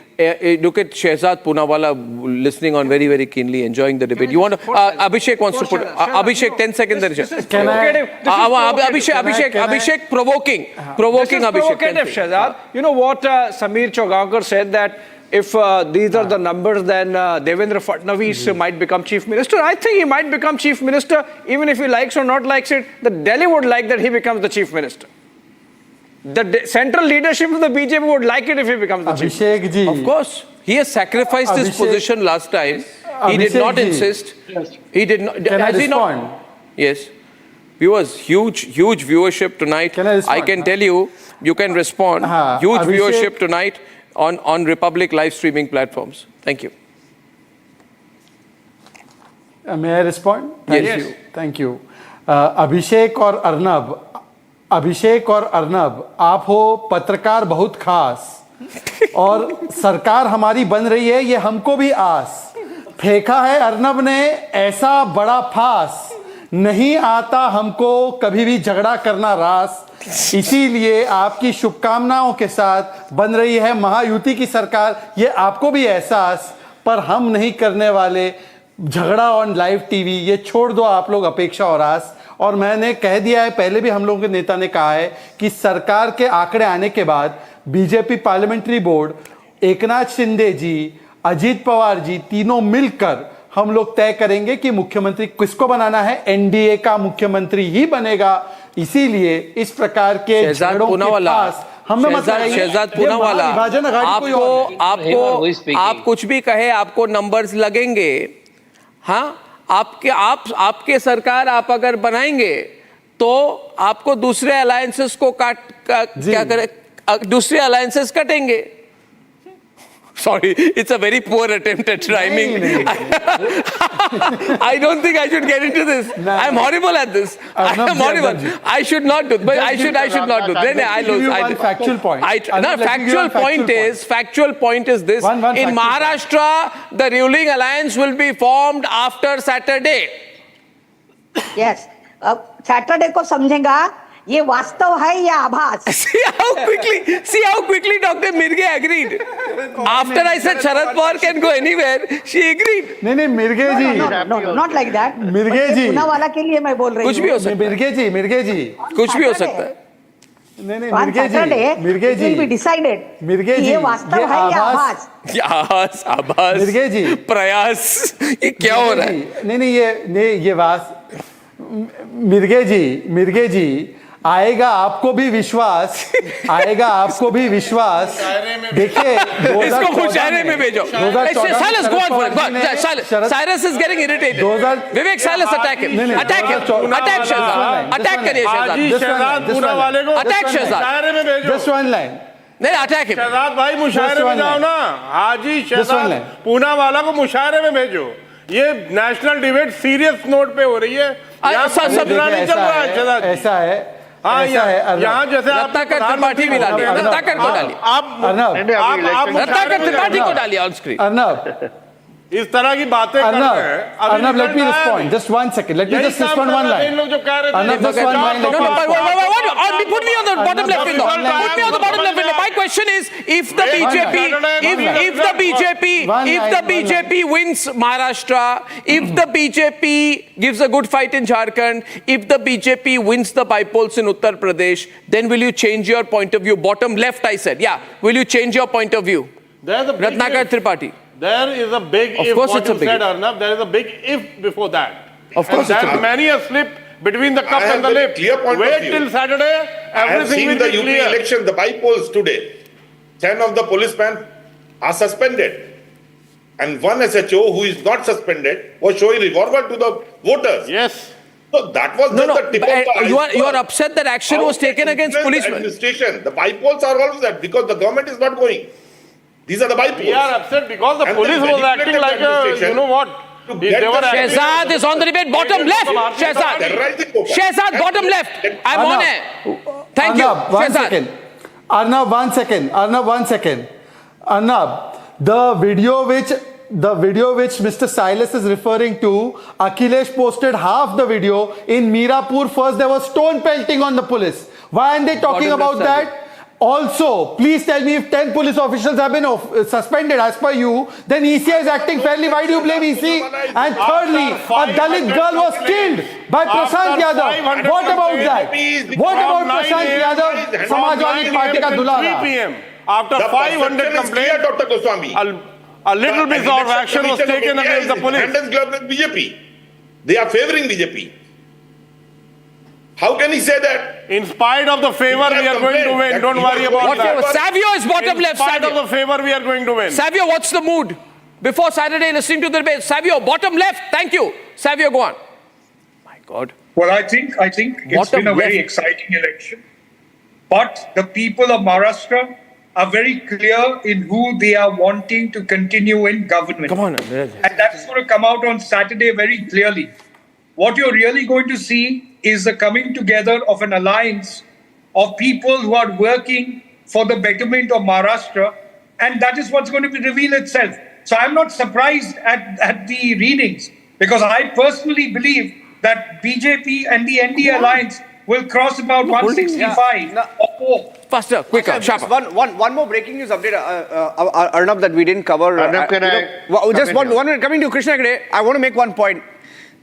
Look at SHEHZAD, POONAWALA listening on very, very keenly, enjoying the debate. You want to, Abhishek wants to put, Abhishek, 10 seconds. Can I? Abhishek, provoking Abhishek. SHEHZAD. You know what Samir Chougaunkar said, that if these are the numbers, then Devendra Fadnavis might become chief minister. I think he might become chief minister, even if he likes or not likes it. The Delhi would like that he becomes the chief minister. The central leadership of the BJP would like it if he becomes the chief minister. Of course. He has sacrificed his position last time. He did not insist. Yes. He did not. Can I respond? Yes. Viewers, huge viewership tonight. I can tell you, you can respond. Huge viewership tonight on Republic live streaming platforms. Thank you. May I respond? Yes. Thank you. अभिषेक और अर्नब, आप हो पत्रकार बहुत खास, और सरकार हमारी बन रही है, ये हमको भी आस। फेंका है अर्नब ने ऐसा बड़ा फास, नहीं आता हमको कभी भी झगड़ा करना रास, इसीलिए आपकी शुभकामनाओं के साथ बन रही है महायुति की सरकार, ये आपको भी एहसास, पर हम नहीं करने वाले झगड़ा ऑन लाइव टीवी, ये छोड़ दो आप लोग अपेक्षा और आस। और मैंने कह दिया है, पहले भी हम लोगों के नेता ने कहा है कि सरकार के आंकड़े आने के बाद BJP parliamentary board, Eknath Shinde ji, Ajit Pawar ji, तीनों मिलकर हम लोग तय करेंगे कि मुख्यमंत्री किसको बनाना है। एनडीए का मुख्यमंत्री ही बनेगा, इसीलिए इस प्रकार के झगड़ों के पास हमें शहजाद पूनावाला, आप कुछ भी कहे, आपको नंबर्स लगेंगे। हाँ, आपके सरकार आप अगर बनाएंगे तो आपको दूसरे अलायंसेस को क्या करे, दूसरे अलायंसेस कटेंगे। sorry, it's a very poor attempt at rhyming. I don't think I should get into this. I'm horrible at this. I am horrible. I should not do. But I should not do. Then I lose. Factual point. Factual point is this. In Maharashtra, the ruling alliance will be formed after Saturday. Yes. Saturday को समझेगा ये वास्तव है या आभास. See how quickly Dr. Mirge agreed. After I said Sharad Pawar can go anywhere, she agreed. नहीं मिर्गे जी. No, not like that. Mirge जी. पूनावाला के लिए मैं बोल रही हूँ. कुछ भी हो सकता है. मिर्गे जी. कुछ भी हो सकता है. नहीं मिर्गे जी. मिर्गे जी. It will be decided. Mirge जी. ये वास्तव है या आभास. आभास. मिर्गे जी. प्रयास. ये क्या हो रहा है? नहीं ये मिर्गे जी आएगा आपको भी विश्वास देखिए इसको मुशायरे में भेजो. Silas, go on for it. Cyrus is getting irritated. Vivek, Silas, attack him. Attack Shehzad. Attack करिए Shehzad. Attack Shehzad. Just one line. नहीं अटैक हिम. शहजाद भाई मुशायरे में जाओ ना. हाजी शहजाद पूनावाला को मुशायरे में भेजो. ये नेशनल डिबेट सीरियस नोट पे हो रही है. ऐसा है. हाँ यहाँ जैसे रत्नाकर त्रिपाठी भी डालिए. रत्नाकर को डालिए. आप रत्नाकर त्रिपाठी को डालिए ऑन स्क्रीन. अर्नब इस तरह की बातें कर रहे हैं. Arnab let me respond just 1 second. Let me just respond one line. इन लोग जो कह रहे थे. Arnab just one line. Put me on the bottom left window. Put me on the bottom left window. My question is, if the BJP wins Maharashtra, if the BJP gives a good fight in Jharkhand, if the BJP wins the bypolls in Uttar Pradesh, then will you change your point of view? Bottom left, I said. Yeah. Will you change your point of view? Ratnakar Tripathi. There is a big if. What you said, Arnab. There is a big if before that. Of course, and there's many a slip between the cup and the lip. Wait till Saturday. Everything will be clear. I have seen the UP election, the bypolls today. 10 of the policemen are suspended, and one SHO who is not suspended was showing revolver to the voters. Yes. So that was just the tip of the iceberg. You are upset that action was taken against policemen. The bypolls are all that because the government is not going. These are the bypolls. We are upset because the police was acting like a, you know what? Shehzad is on the debate. Bottom left. Shehzad, bottom left. I'm on it. Thank you. Shehzad. Arnab, 1 second. Arnab, the video which Mr. Silas is referring to, Akhilesh posted half the video. In Mirapur, first there was stone pelting on the police. Why aren't they talking about that? Also, please tell me, if 10 police officials have been suspended as per you, then ECI is acting fairly. Why do you blame EC? And thirdly, a Dalit girl was killed by Prashant Yadav. What about that? What about Prashant Yadav, Samajwadi Party ka Dulara? 3 p.m. After 500 complaints, Dr. Goswami. A little bit of action was taken against the police. BJP. They are favoring BJP. How can he say that? In spite of the favor, we are going to win. Don't worry about that. Savio is bottom left. In spite of the favor, we are going to win. Savio, what's the mood? Before Saturday, listening to the debate. Savio, bottom left. Thank you. Savio, go on. My God. Well, I think it's been a very exciting election. But the people of Maharashtra are very clear in who they are wanting to continue in government. Come on. And that's going to come out on Saturday very clearly. What you're really going to see is the coming together of an alliance of people who are working for the betterment of Maharashtra, and that is what's going to reveal itself. So I'm not surprised at the readings, because I personally believe that BJP and the NDI alliance will cross about 165 or more. Faster, quicker, sharper. One more breaking news update, Arnab, that we didn't cover. Arnab, just one minute. Coming to Krishna Gade, I want to make one point.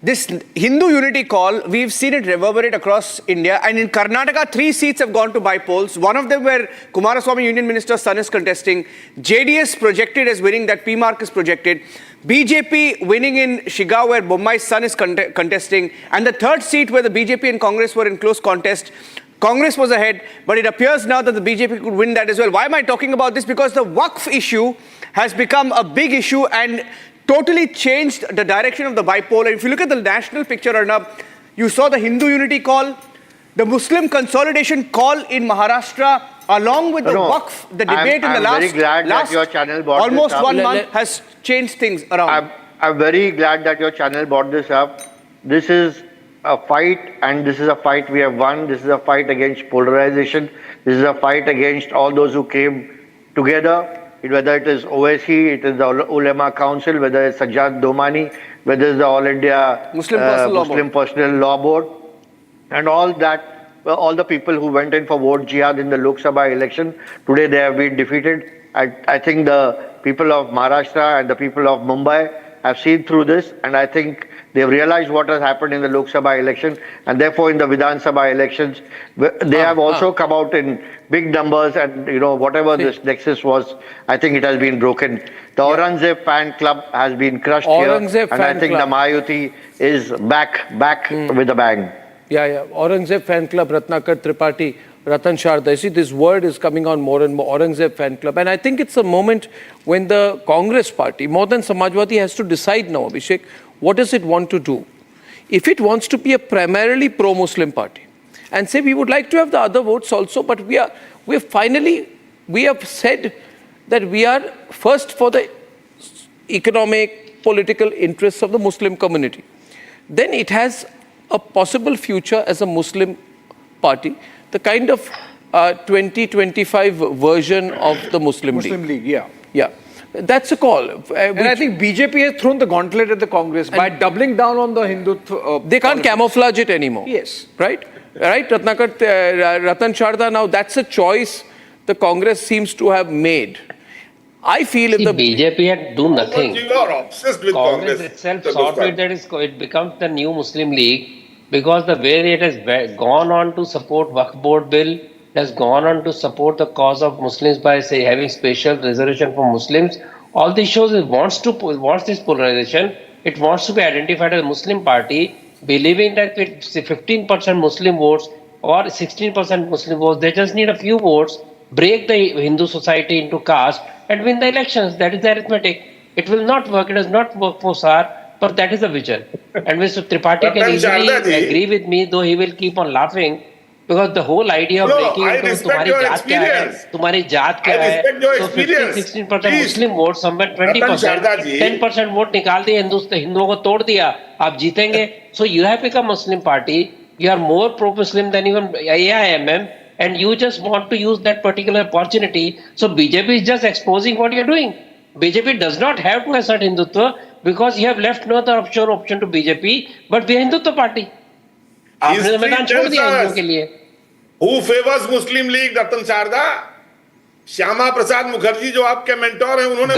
This Hindu unity call, we've seen it reverberate across India, and in Karnataka, 3 seats have gone to bypolls. One of them where Kumaraswamy Union Minister's son is contesting. JDS projected as winning, that P-MARQ is projected. BJP winning in Shigaon, where Bommai's son is contesting. And the third seat where the BJP and Congress were in close contest. Congress was ahead, but it appears now that the BJP could win that as well. Why am I talking about this? Because the Waqf issue has become a big issue and totally changed the direction of the bypoll. And if you look at the national picture, Arnab, you saw the Hindu unity call, the Muslim consolidation call in Maharashtra, along with the Waqf, the debate in the last, very glad that your channel brought almost this up. 1 month has changed things around. I'm very glad that your channel brought this up. This is a fight, and this is a fight we have won. This is a fight against polarization. This is a fight against all those who came together, whether it is OSCE, it is the Ulema Council, whether it's SHEHZAD Domani, whether it's the All India Muslim Personal Law Board, and all that, all the people who went in for vote jihad in the Lok Sabha election, today they have been defeated. I think the people of Maharashtra and the people of Mumbai have seen through this, and I think they've realized what has happened in the Lok Sabha election, and therefore in the Vidhan Sabha elections, they have also come out in big numbers, and whatever this nexus was, I think it has been broken. The Aurangzeb fan club has been crushed here, and I think the Mahayuti is back with a bang. Yeah. Aurangzeb fan club, Ratnakar, Tripathi, Ratan, Sharada. See, this word is coming on more and more, Aurangzeb fan club. And I think it's a moment when the Congress party, more than Samajwadi, has to decide now, Abhishek, what does it want to do? If it wants to be a primarily pro-Muslim party, and say we would like to have the other votes also, but we have said that we are first for the economic, political interests of the Muslim community. Then it has a possible future as a Muslim party, the kind of 2025 version of the Muslim League. Yeah. That's a call. And I think BJP has thrown the gauntlet at the Congress by doubling down on the Hindutva. They can't camouflage it anymore. Yes. Right, Ratnakar, Ratan, Sharada, now that's a choice the Congress seems to have made. I feel if the BJP had do nothing. You are obsessed with Congress itself saw to it that it becomes the new Muslim League, because the way it has gone on to support Waqf Board bill, has gone on to support the cause of Muslims by, say, having special reservation for Muslims. All this shows it wants this polarization. It wants to be identified as a Muslim party, believing that with 15% Muslim votes or 16% Muslim votes, they just need a few votes, break the Hindu society into caste and win the elections. That is the arithmetic. It will not work. It does not work for SAR, but that is the vision. And Mr. Tripathi can easily agree with me, though he will keep on laughing. Because the whole idea of breaking into तुम्हारी जात क्या है, so 15-16% Muslim vote, somewhere 20%, 10% vote निकाल दिए हिंदुओं को तोड़ दिया, आप जीतेंगे. So you have become a Muslim party, you are more pro-Muslim than even AIMM, and you just want to use that particular opportunity. So BJP is just exposing what you are doing. BJP does not have to assert Hindutva because you have left no other option to BJP, but we are Hindutva party. आपने मैदान छोड़ दिया हिंदुओं के लिए. Who favors Muslim League, Ratan Sharada? Shyama Prasad Mukherjee जो आपके mentor हैं, उन्होंने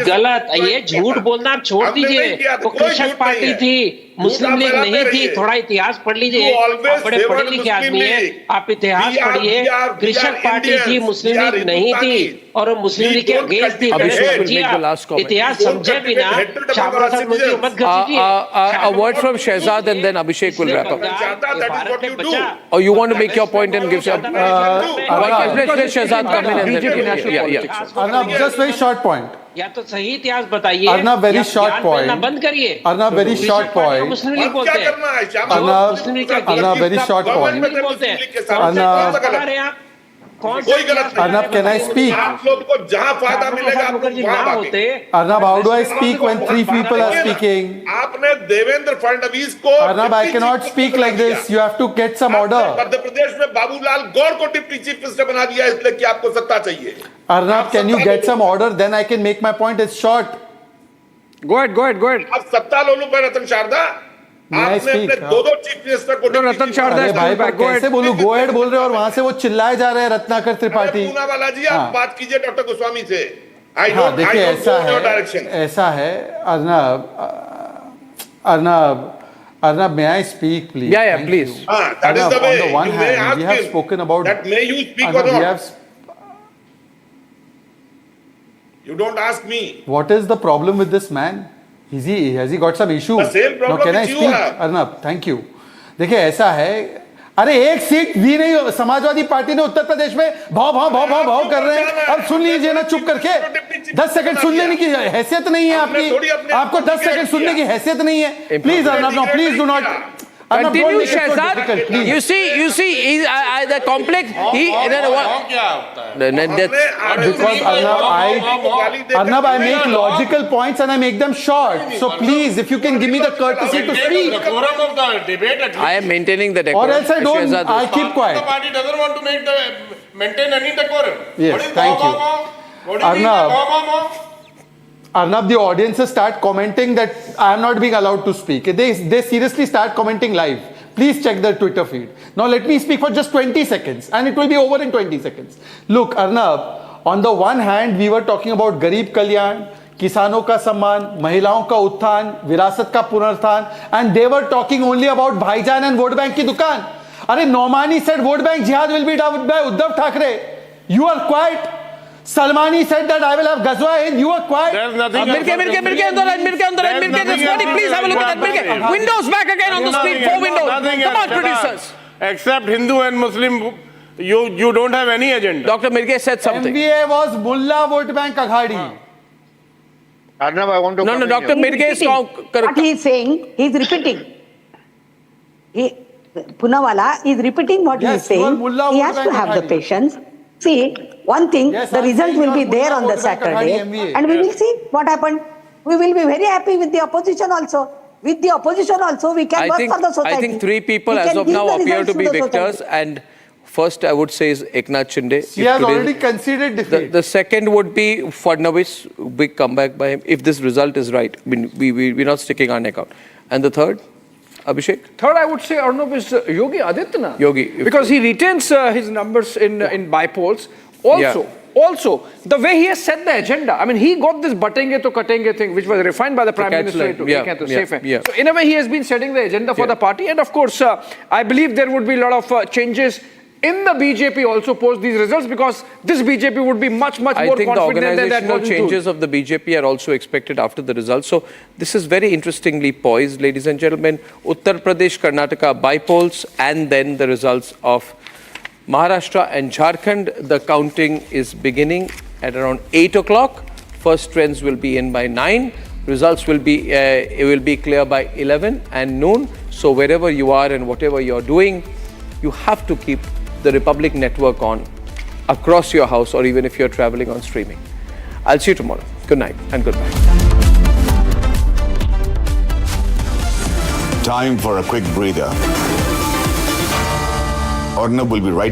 गलत ये झूठ बोलना आप छोड़ दीजिए. वो कृषक पार्टी थी, मुस्लिम लीग नहीं थी. थोड़ा इतिहास पढ़ लीजिए, आप बड़े पढ़े लिखे आदमी हैं, आप इतिहास पढ़िए. कृषक पार्टी थी, मुस्लिम लीग नहीं थी, और मुस्लिम लीग के अगेंस्ट थी. इतिहास समझे बिना श्यामा प्रसाद मुखर्जी मत घसीटिए. A word from SHEHZAD and then Abhishek will wrap up. Or you want to make your point and give let SHEHZAD come in and then Arnab, just very short point. या तो सही इतिहास बताइए. Arnab, very short point. बंद करिए. Arnab, very short point. मुस्लिम league बोलते हैं. Arnab, very short point. Arnab, can I speak? आप लोग को जहां फायदा मिलेगा आप लोग वहां बांटें. Arnab, how do I speak when three people are speaking? आपने देवेंद्र फडणवीस को Arnab, I cannot speak like this. You have to get some order. Madhya Pradesh में बाबूलाल गौड़ को डिप्टी चीफ मिनिस्टर बना दिया इसलिए कि आपको सत्ता चाहिए. Arnab, can you get some order? Then I can make my point. It's short. Go ahead. अब सत्ता लोलू पर रतन शारदा, आपने अपने दो चीफ मिनिस्टर को रतन शारदा भाई कैसे बोलूं? गो अहेड बोल रहे हैं और वहां से वो चिल्लाए जा रहे हैं रत्नाकर त्रिपाठी. पूनावाला जी, आप बात कीजिए डॉक्टर गोस्वामी से. देखिए ऐसा है Arnab, may I speak, please? Yeah, please. That is the way. On the one hand, we have spoken about that. May you speak or not? You don't ask me. What is the problem with this man? Has he got some issue? The same problem can I you speak? have. Arnab, thank you. देखिए ऐसा है, अरे एक seat भी नहीं Samajwadi party ने उत्तर प्रदेश में भाव कर रहे हैं. अब सुन लीजिए ना चुप करके. 10 सेकंड सुनने की हैसियत नहीं है आपकी. आपको 10 सेकंड सुनने की हैसियत नहीं है. Please Arnab, no please do not. Continue, Shehzad. You see, the complex. Because Arnab, I make logical points and I make them short. So please, if you can give me the courtesy to speak. The quorum of the debate. I am maintaining the decorum. Or else I don't. Shehzad, I keep quiet. The party doesn't want to maintain any decorum. Yes, thank you. Arnab, the audiences start commenting that I am not being allowed to speak. They seriously start commenting live. Please check the Twitter feed. Now let me speak for just 20 seconds and it will be over in 20 seconds. Look, Arnab, on the one hand, we were talking about Garib Kalyan, किसानों का सम्मान, महिलाओं का उत्थान, विरासत का पुनरुत्थान, and they were talking only about भाईजान and vote bank की दुकान. अरे Nomani said vote bank jihad will be done by Uddhav Thackeray. You are quiet. Salmani said that I will have Ghazwa Hind. You are quiet. There's nothing. Mirke, please have a look at that. Windows back again on the screen. 4 windows. Come on, producers. Except Hindu and Muslim, you don't have any agenda. Dr. Mirge said something. MBA was Mullah vote bank Aghadi. Arnab, I want to. No, Dr. Mirge is what he is saying, he is repeating. Poonawala is repeating what he is saying. He has to have the patience. See, one thing, the result will be there on the Saturday, and we will see what happened. We will be very happy with the opposition also. With the opposition also, we can work for the society. I think 3 people as of now appear to be victors, and first I would say is Eknath Shinde. He has already conceded defeat. The second would be Fadnavis, big comeback by him, if this result is right. We're not sticking our neck out. And the third? Abhishek? Third, I would say Arnab is Yogi Adityanath. Yogi. Because he retains his numbers in by-polls. Also, the way he has set the agenda, I mean, he got this Batenge Toh Katenge thing, which was refined by the Prime Minister to Eknath Shinde-led. So, in a way, he has been setting the agenda for the party. And of course, I believe there would be a lot of changes in the BJP also post these results, because this BJP would be much more confident than that. I think the organizational changes of the BJP are also expected after the results. So this is very interestingly poised, ladies and gentlemen. Uttar Pradesh, Karnataka by-polls, and then the results of Maharashtra and Jharkhand. The counting is beginning at around 8 o'clock. First trends will be in by 9. Results will be clear by 11 and noon. So wherever you are and whatever you're doing, you have to keep the Republic Network on across your house, or even if you're traveling on streaming. I'll see you tomorrow. Good night and goodbye. Time for a quick breather. Arnab will be right